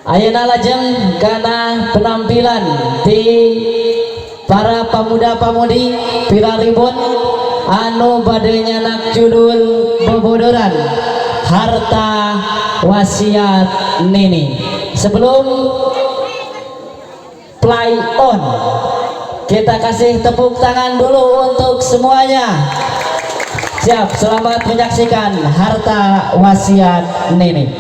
Ayeuna lajeng kana penampilan di para pamuda-pamudi piraribun anu bade nyanak judul bobodoran harta wasiat nini. Sebelum play on, kita kasih tepuk tangan dulu untuk semuanya. Siap, selamat menyaksikan harta wasiat nini.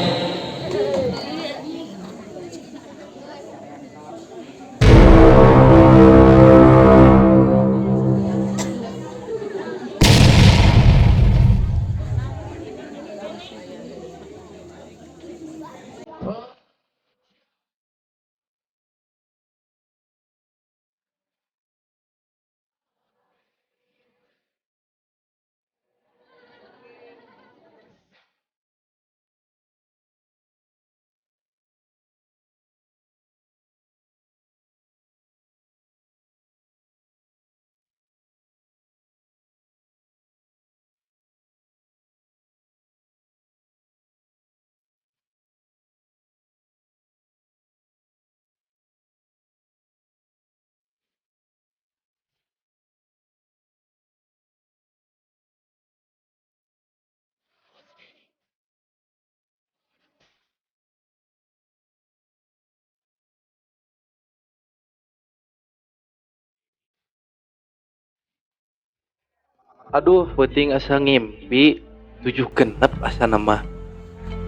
Aduh, penting asa ngimpi 7 genep asa nama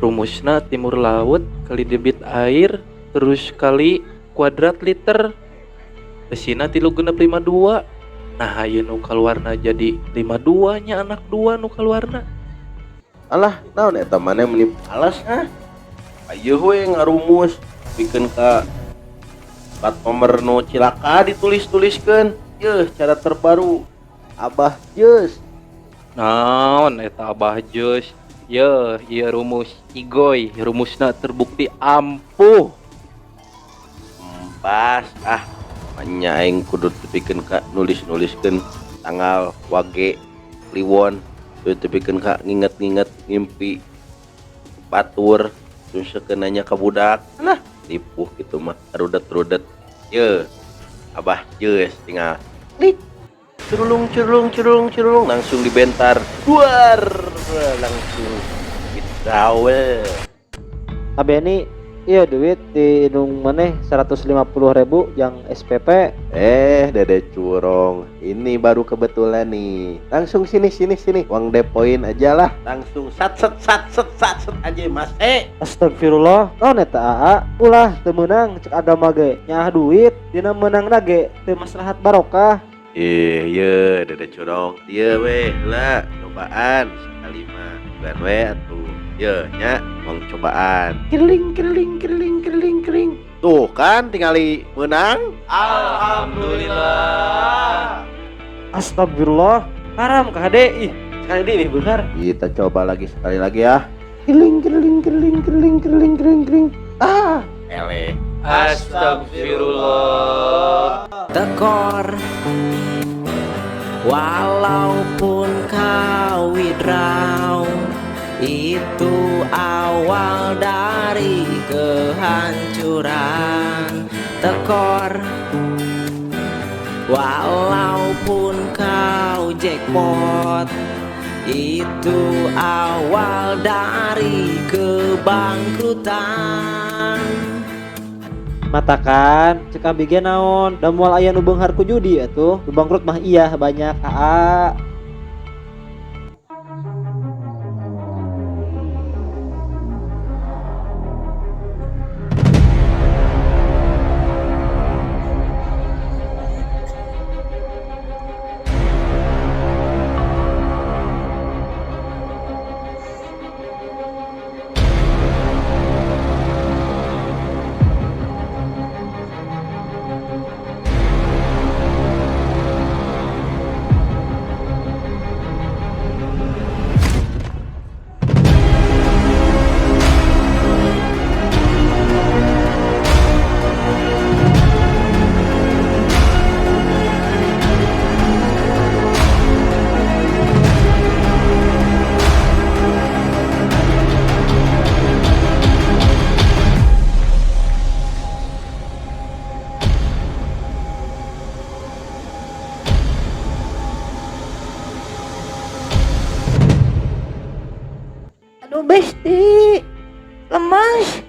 rumusna timur laut kali debit air terus kali kuadrat liter pesina 3,652. Nah ayeuna nu kaluarna jadi 52 nya anak 2 nu kaluarna. Alah, naon eta maneh meni alas ayeuna we ngarumus pikeun ka plat nomor nu cilaka ditulis-tuliskeun. Yeuh, cara terbaru Abah Jeus. Naon eta Abah Jeus? Ye, ieu rumus Igoy, rumusna terbukti ampuh. Pas nya aing kudu tepikeun ka nulis-nuliskeun tanggal wage kliwon, kudu tepikeun ka nginget-nginget ngimpi batur terus sekeunanya ka budak. Lah, tipuh kitu mah rudet-rudet. Yeuh, Abah Jeus tinggal klik curulung langsung dibentar duar langsung ditrawel. Abeni iya duit di nung maneh 150.000 yang SPP. Dede curong, ini baru kebetulan nih. Langsung sini uang depoin aja lah. Langsung sat aja mas. Astagfirullah, naon eta aa? Ulah teu meunang cek agama ge. Nyah duit dina meunangna ge teu maslahat barokah. Iya dede curong. Iya weh lah cobaan sekali mah. Bukan weh atuh. Ye nya uang cobaan. Kering. Tuh kan tingali menang. Alhamdulillah. Astagfirullah, haram ka hade. Ih, sekali deui bener. Kita coba lagi sekali lagi ya. Kering. Ele. Astagfirullah. Tekor walaupun kau withdraw itu awal dari kehancuran. Tekor walaupun kau jackpot itu awal dari kebangkrutan. Matakan cek abg naon da moal aya nu beunghar ku judi atuh. Nu bangkrut mah iya banyak aa. Aduh Besti, lemas.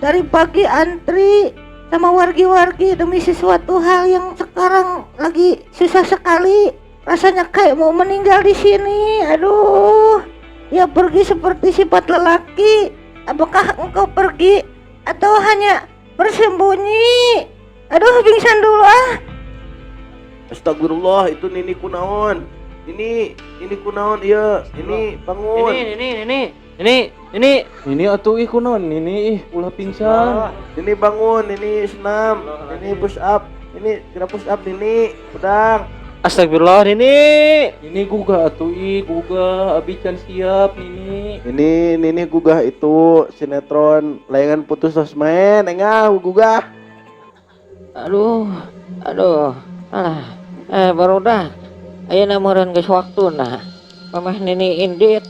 Dari pagi antri sama wargi-wargi demi sesuatu hal yang sekarang lagi susah sekali. Rasanya kayak mau meninggal di sini. Aduh, ya pergi seperti sifat lelaki. Apakah engkau pergi atau hanya bersembunyi? Aduh, pingsan dulu ah. Astagfirullah, itu Nini kunaon? Ini kunaon iya? Ini bangun. Ini atuh ih kunaon ini ulah pingsan. Ini bangun, ini senam, ini push up. Ini kira push up Nini, pedang. Astagfirullah ini gugah atuh ih gugah abi can siap ini. Ini Nini gugah itu sinetron layangan putus sosmed, enggak gugah. Aduh, alah, barudak. Ayeuna meureun geus waktuna. Mamah Nini indit,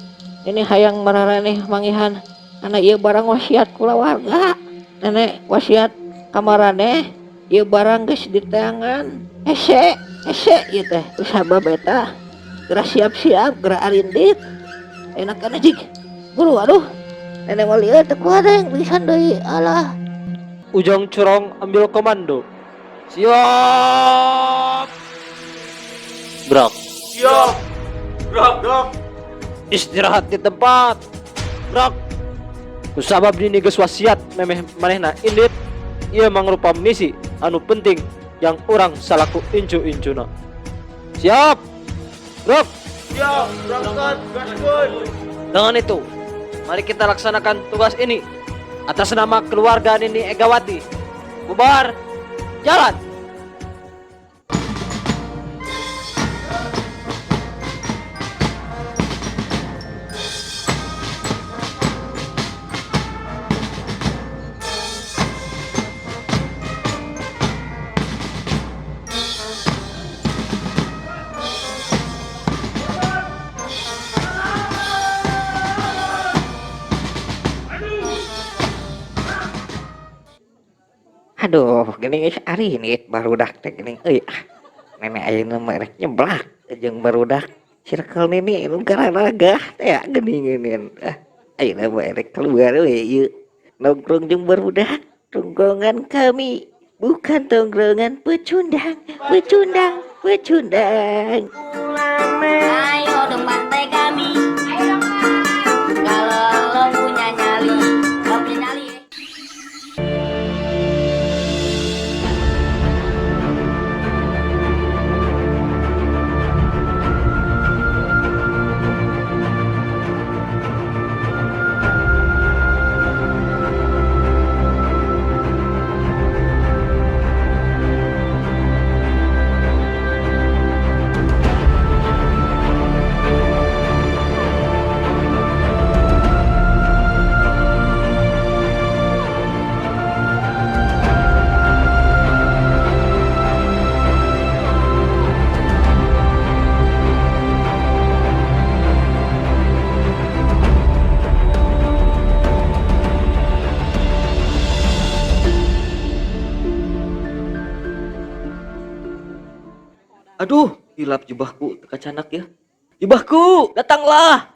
ini hayang mararaneh mangihan karena ieu barang wasiat kula warga. Nenek wasiat kamaraneh, ieu barang geus diteangan. Hese ieu teh usaba beta. Geura siap-siap, geura arindit. Enakan jig. Guru aduh. Nenek mah lieu teu kuat yang pisan deui. Alah. Ujang Curong ambil komando. Siap. Brak. Siap. Brak. Istirahat di tempat. Brak. Kusabab ini geus wasiat memeh manehna indit. Ieu mangrupa misi anu penting yang orang salaku incu-incuna. Siap. Brak. Siap, berangkat, gaspol. Dengan itu, mari kita laksanakan tugas ini atas nama keluarga Nini Egawati. Bubar, jalan. Aduh, geuning geus ari ini barudak teh geuning euy. Nenek ayeuna mah rek nyeblak jeung barudak. Circle Nini nu garagah teh geuningeun. Ayeuna mah rek keluar we ieu. Nongkrong jeung barudak, tongkrongan kami bukan tongkrongan pecundang. Ayo dong pantai kami. Kalau lo punya nyali, lo punya nyali. Aduh, hilap jubahku teka canak ya. Jubahku, datanglah.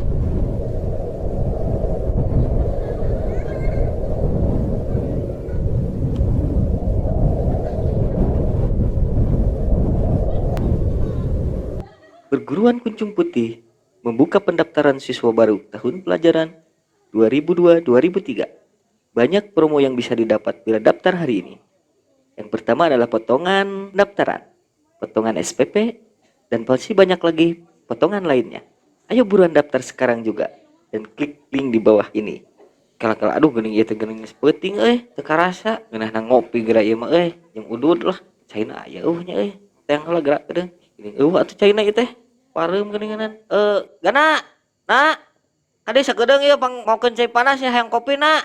Perguruan Kuncung Putih membuka pendaftaran siswa baru tahun pelajaran 2002-2003. Banyak promo yang bisa didapat bila daftar hari ini. Yang pertama adalah potongan pendaftaran, potongan SPP, dan masih banyak lagi potongan lainnya. Ayo buruan daftar sekarang juga dan klik link di bawah ini. Kalau aduh geuning ieu teh geuning peuting teu karasa ngeunahna ngopi geura ieu mah jeung udud lah. Caina aya nya teh heula geura teh. Geuning atuh caina ieu teh pareum geuninganan. Gana. Nak. Kade sakedeung ieu pangmokeun cai panas ya hayang kopi nak.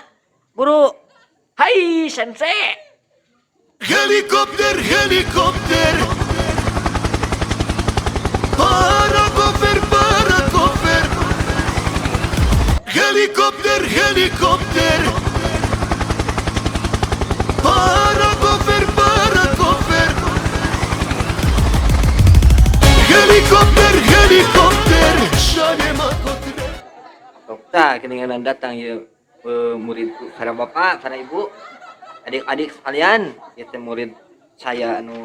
Buru. Hai sensei. Helikopter, helikopter. Parakofer, parakofer. Helikopter, helikopter. Parakofer, parakofer. Helikopter, helikopter. Şanema kotre. Tah, keninganan datang ya muridku, para bapak, para ibu, adik-adik sekalian, ya teh murid saya anu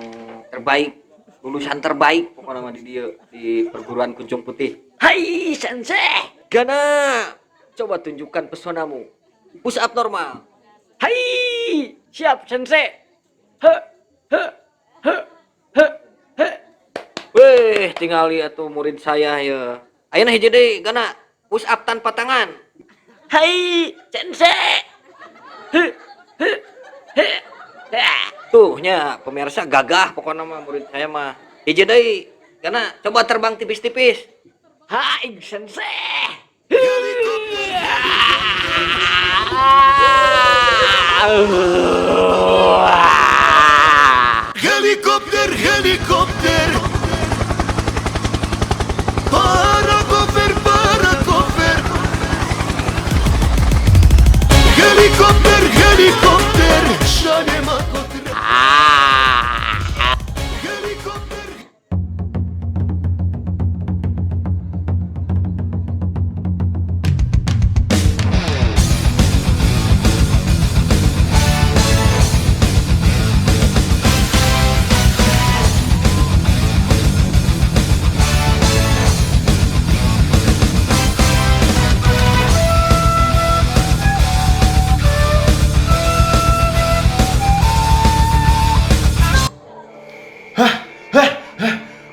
terbaik, lulusan terbaik pokoknya mah di dia di perguruan Kunjung Putih. Hai sensei, Gana, coba tunjukkan pesonamu. Push up normal. Hai, siap sensei. He, he, he, he, he. Weh, tinggal lihat tuh murid saya ya. Ayeuna hiji deui, Gana, push up tanpa tangan. Hai, sensei. He, he, he. Tuhnya pemirsa gagah pokoknya mah murid saya mah. Hiji deui, Gana, coba terbang tipis-tipis. Hai, sensei. Helikopter, helikopter. Paracofer, paracofer. Helikopter, helikopter. Şane makotre. Helikopter.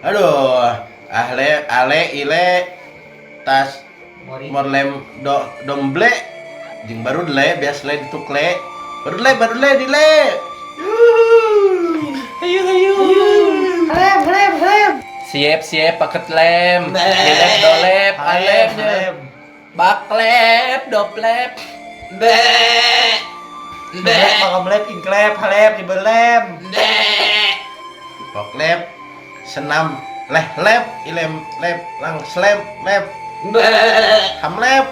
Aduh, ale ile tas morlem domble jeung baru le bias le ditukle baru le dile. Hayu. Siap paket lem. Dilep dolep alemnya. Baklep doplep. Pakamlep ingklep halep dibelem. Poklep senam lep ilem lep lang slep lep hamlep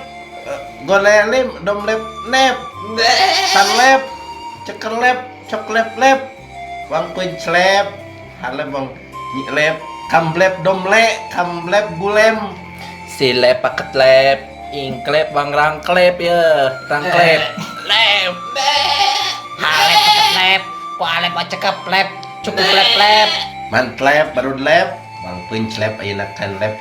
golelim domlep nep tanlep cekerlep coklep lep wang punslep halep wang nyilep kamblep domle kamblep gulem Silep paket lep. Ingklep bang rangklep ya. Rangklep. Lep. Halep paket lep. Kualep cekap lep. Cukup lep. mantlep baru lep wang punslep ayeuna kan lep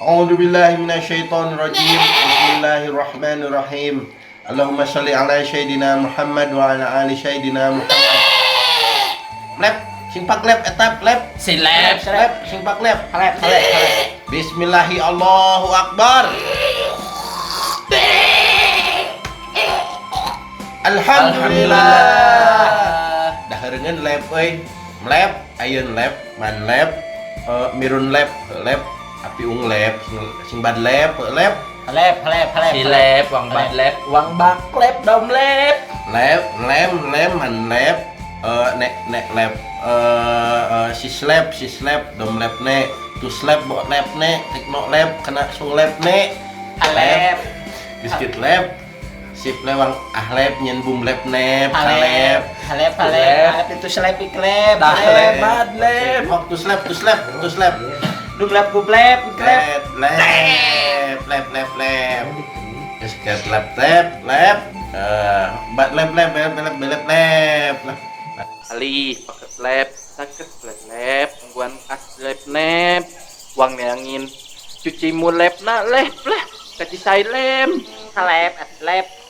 A'udzubillahi minasyaitonirrajim. Bismillahirrahmanirrahim. Allahumma shalli ala sayyidina Muhammad wa ala ali sayyidina Muhammad. Lep, singpak lep etap lep. Silep. Lep, singpak lep. Halep. Bismillahi Allahu Akbar. Alhamdulillah. Dahareungeun lep euy. Lep, ayeun lep, man lep, mirun lep, api ung lep, sing bad lep, lep. Silep wang badlep. Wang baklep domlep. Lep, lem, man lep, nek lep, sislep, dom lep ne, tuslep, bo lep ne, tikno lep, kena sung lep ne, lep, biskit lep, sip lewang ahlep, nyen bum lep nep, halep, Itu selep iklep. Dahlep badlep. hok tuslep, Duglep gublep. lep, biskit lep, bat lep, Ali paket lep. Sakit lep. Ungguan as lep nep. Wang neangin cuci mulep na lep. Kaci say lem. Halep.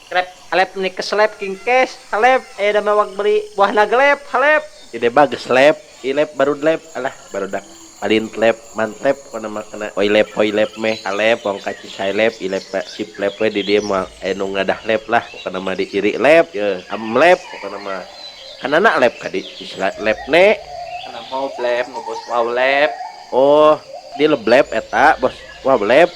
Krep. Halep nih keselep kingkes. Halep. Dah mewak beli buah naglep. Halep. ide bagus lep, ilep baru lep, alah baru dak. Palin lep, mantep, kena makna hoi lep meh, alep, wong kaci say lep, ilep sip lep we di dia mah, enu ngadah lep lah, pokoknya mah diiri lep, ya, am lep, pokoknya mah, kanana lep kadi, lep ne, Karena mau lep, mau bos wow lep. oh, dia leblep eta, bos, wah lep,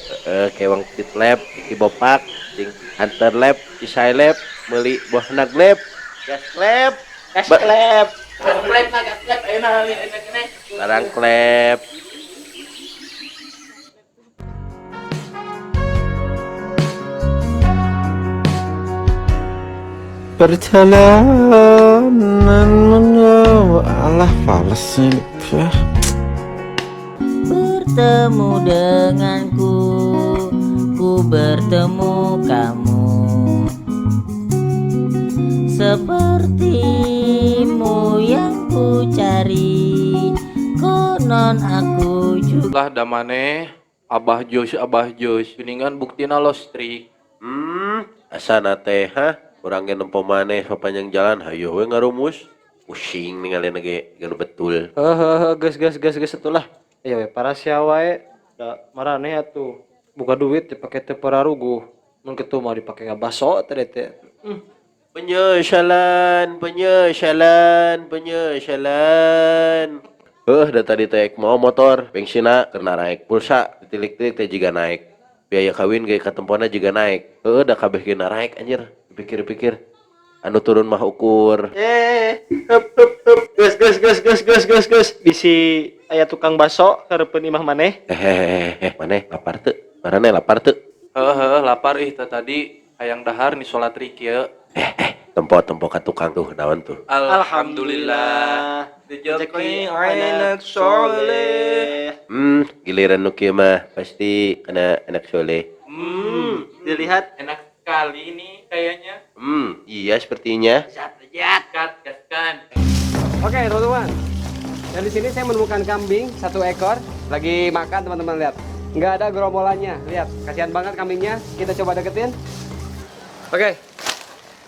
kayak wong tit lep, iki bopak, cing antar lep, say lep, beli buah naglep, gas lep, Klep. Lep nagat lep, ayo na kene. barang klep. Perjalanan menuju Allah fals ini. Bertemu denganku, ku aku bertemu kamu, sepertimu yang ku cari, konon aku juga. Lah damane Abah Jos kuningan buktina lostri. Asana teh urang ge nempo maneh sapanjang jalan hayo we ngarumus. Pusing ningali lagi gan betul. Gas atulah. Ayo we para sia wae da marane atuh. Buka duit dipake teu pararuguh. Mun kitu mah dipake ngabaso teh teh. Penyesalan. Da tadi teh mau motor, bensinna keur naik, pulsa ditilik-tilik teh juga naik. Biaya kawin ge katempona juga naik. Da kabeh ge naik anjir. Pikir-pikir anu turun mah ukur. Gus. Bisi aya tukang baso kareupeun imah maneh. Maneh lapar teu? Marane lapar teu? Lapar teh tadi hayang dahar ni salat ri kieu. Tempo ka tukang tuh naon tuh? Alhamdulillah. Rezeki anak soleh. Giliran nu kieu mah pasti kana anak soleh. Dilihat Enak sekali nih kayaknya. Iya sepertinya. Gaskan. Oke teman-teman, dan di sini saya menemukan kambing 1 ekor lagi makan teman-teman lihat. Nggak ada gerombolannya, lihat kasihan banget kambingnya. Kita coba deketin. Oke,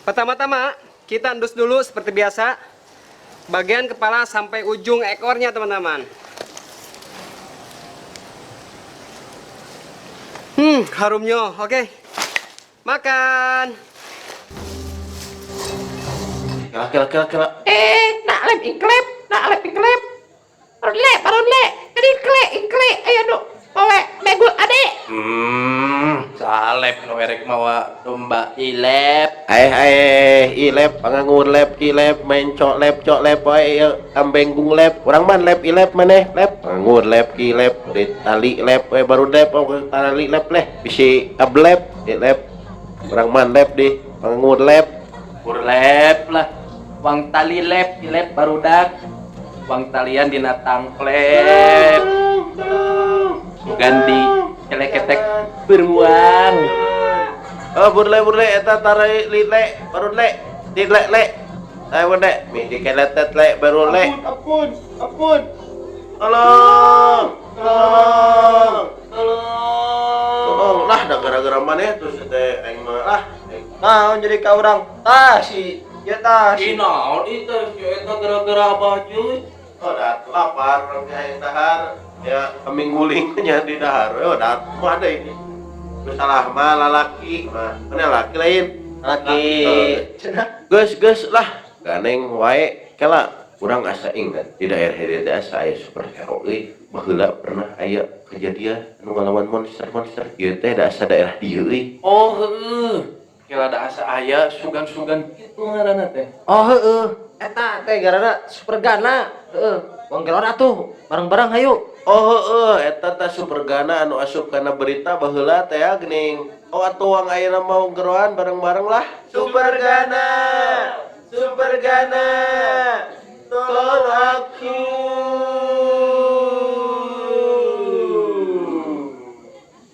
pertama-tama kita endus dulu seperti biasa, bagian kepala sampai ujung ekornya teman-teman. Harumnya, oke. Makan. Kela. Nak lep iklep. Parun le. Tadi ikle. Ayo duk. Powe megul ade. Salep nu erek mawa domba ilep. Ilep pangangun lep ilep main cok lep wae ambenggung lep. Urang man lep ilep maneh lep. Pangangun lep ilep di tali lep we baru lep tali lep leh bisi ablep ilep. Urang man lep di pangangun lep. Burlep lah. Wang tali lep ilep barudak. Wang talian dina tangklep. Ganti celek-cetek beruang. Burle eta tarai lile baru le dilek le. Ayo dek, mi dikeletet le baru le. Ampun. Tolong lah da gara-gara maneh terus teh aing mah lah. naon jadi ka urang. Si Inaon itu eta gara-gara Abah Jos. Dat lapar orang yang dahar ya kambing guling nya di dahar. Dat mah ada ini. Salah mah lalaki. Mana laki lain? laki. Geus lah. Ganeng wae kela urang asa ingat di daerah asa aya superhero euy. Baheula pernah aya kejadian anu ngalawan monster. Ieu teh da asa daerah dieu euy. Oh heueuh. Kela da asa aya sugan-sugan kitu ngaranna teh. Oh heueuh. Eta teh garana Supergana. Wong gelor atuh bareng-bareng hayu. Eta teh Supergana anu asup kana berita baheula teh geuning. Atuh wang ayeuna mau geroan bareng-bareng lah. Supergana. Tolong aku.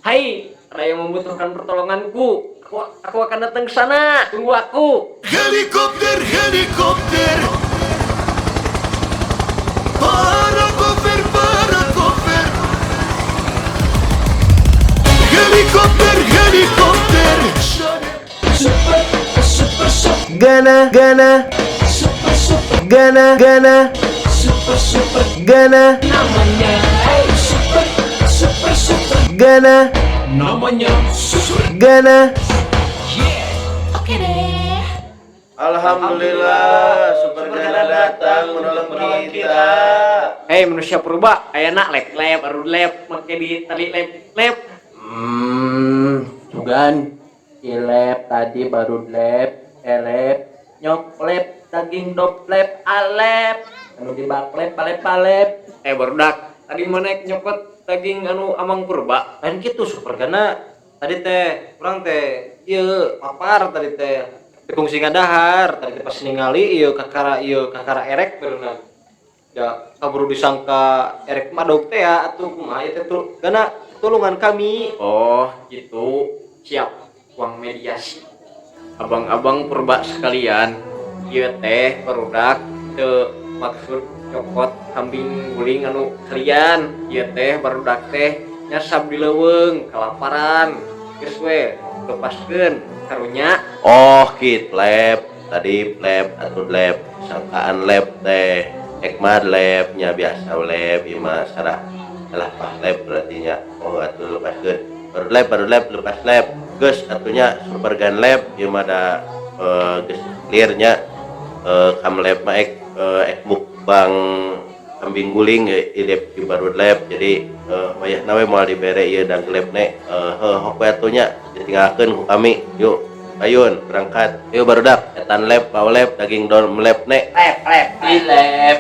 Hai, raya membutuhkan pertolonganku. Aku akan datang ke sana. Tunggu aku. Helikopter Parakoper Helikopter Gana Oke deh. Alhamdulillah Supergana datang menolong kita. Hei manusia purba, ayeuna lep make di tali lep. Sugan ilep tadi baru lep nyok lep daging dop lep alep anu dibak lep palep Barudak, tadi mana nyokot daging anu amang purba. Lain kitu Supergana. Tadi teh urang teh ieu papar tadi teh dipungsi ngadahar. Tadi teh pas ningali ieu kakara erek beunang. Ya kaburu disangka erek madog teh ya atuh kumaha teh tuh. Gana tulungan kami. oh gitu siap uang mediasi. Abang-abang purba sekalian, ieu teh barudak teu maksud cokot kambing guling anu kalian. Ieu teh barudak teh nyasab di leuweung kalaparan. Geus we lepaskeun karunya. Oh kit lab tadi lab atau lab sangkaan lab teh ekmad labnya biasa lab ieu mah salah pas lab berarti nya. Oh atuh lepaskeun baru lab lepas lab geus atunya super gun lab ieu mah da geus clearnya kam lab mah ek mukbang kambing guling lab di baru lab jadi wayah nawe moal dibere ieu da lab ne hok atunya ditinggalkeun ku kami. Yuk ayun berangkat yuk barudak etan lab pau lab daging dorm lab ne lab.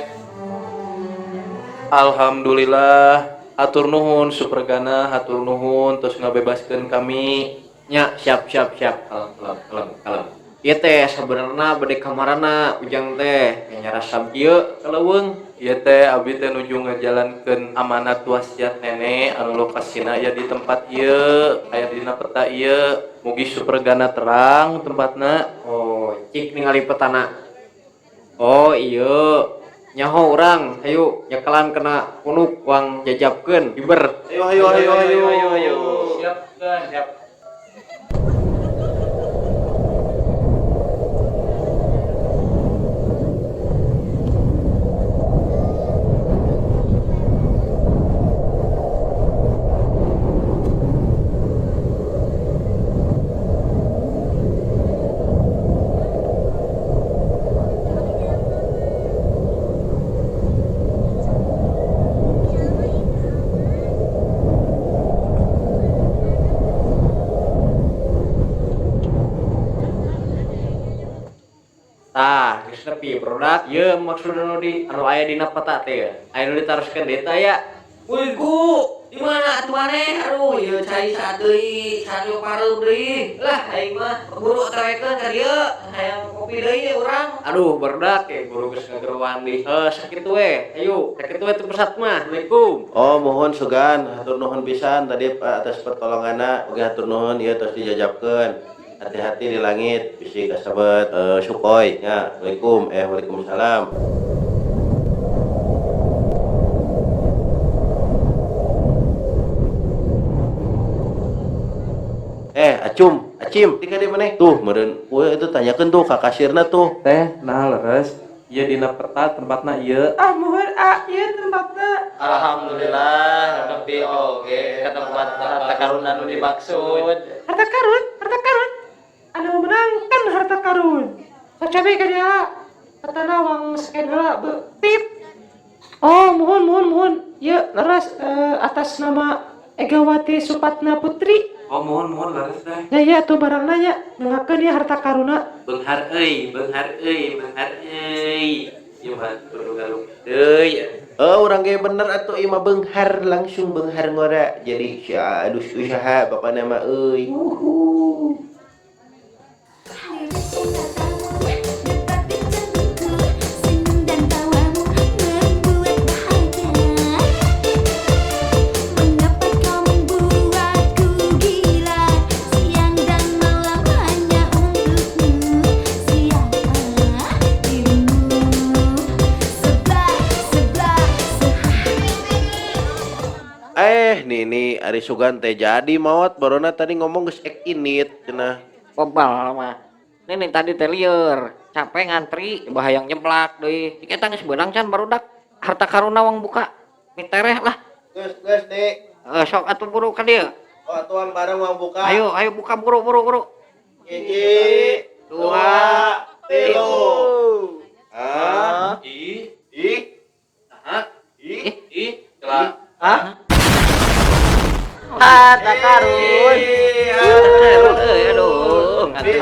Alhamdulillah, hatur nuhun Supergana, hatur nuhun terus ngabebaskeun kami. Nya siap kalem. Ieu teh sabenerna bade kamarana ujang teh nyarasab ieu kaleuweung. Ieu teh abdi teh nuju ngajalankeun amanat wasiat nenek anu lokasina aya di tempat ieu, aya dina peta ieu. Mugi Supergana terang tempatna. Oh, cik ningali petana. Oh iya, nyaho urang, hayu nyakalan kena punuk uang jajabkeun biber. Ayo. Siap kan, siap. Tah, geus nepi produk ieu maksudna anu aya dina peta teh. Aya nu ditaroskeun deui teh ya. Woi Gu, di mana atuh maneh? Aduh, ieu cai saat deui, saat pareuh deui. Lah aing mah buru tawekeun ka dieu. Hayang kopi deui urang. Aduh, barudak buru geus ngageruan deui. Sakitu we. Ayo, sakitu we teu pesat mah. Assalamualaikum. Oh mohon sugan hatur nuhun pisan tadi atas pertolonganna oge hatur nuhun ieu tos dijajabkeun. Hati-hati di langit bisi kasebet Sukhoi ya. Waalaikumsalam. Acim, tika di mana? Tuh, meureun itu tanyakeun tuh ka kasirna tuh. Teh nah leres, ieu dina peta tempatna ieu. Mohon ieu tempatna. Alhamdulillah, nepi oge ka tempat harta karun anu dimaksud. Harta karun anu menangkan harta karun sacabe ka dia katana wang skedula betit. Oh mohon ya leres atas nama Egawati Supatna Putri. Oh mohon leres teh. Ya tuh barang nanya ngakeun ya harta karuna. Beunghar euy. Ieu mah kudu galuk deui. Urang ge bener atuh ieu mah beunghar langsung beunghar ngora jadi aduh usaha bapak nama euy. Nini Ari Sugan teh jadi maot barona tadi ngomong geus ek init cenah. Bebal mah. Ini tadi teh lieur, capek ngantri, bahayang nyemplak deui. Kita geus beunang can barudak. Harta karuna wang buka. Mitereh lah. Geus Dik. Sok atuh buru ka dieu. Oh atuan bareng wang buka. Ayo buka buru. 1 2 3 Harta karun. Aduh,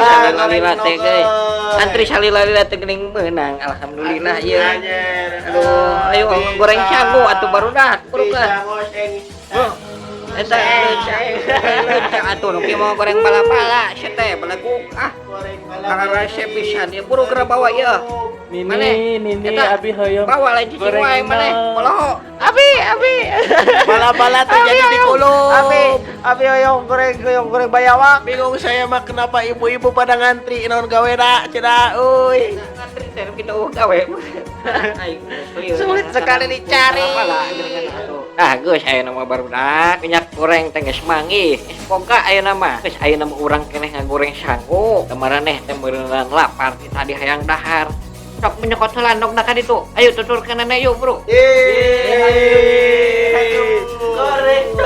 antri salila teh geuning meunang. Alhamdulillah ieu. Aduh, ayo goreng cagu atuh barudak. Eta atuh nu mau goreng pala-pala, sia teh beleguk Karena resep pisan ya buru geura bawa ya. Nini abi hoyong bawa lain cicing wae maneh. Poloho. Abi. Bala-bala tuh jadi di kulum. Abi hoyong goreng bayawak. Bingung saya mah kenapa ibu-ibu pada ngantri naon gawena cenah euy. Ngantri teh kita gawe. Sulit sekali dicari. Geus aya nama barudak minyak goreng teh geus manggih. Poga aya nama. Geus aya nama urang keneh ngagoreng sangu. Kemaraneh teh meureunan lapar ti tadi hayang dahar. Sok menyokot heula ndogna ka ditu. Ayo tuturkeun nenek yuk, Bro. Goreng.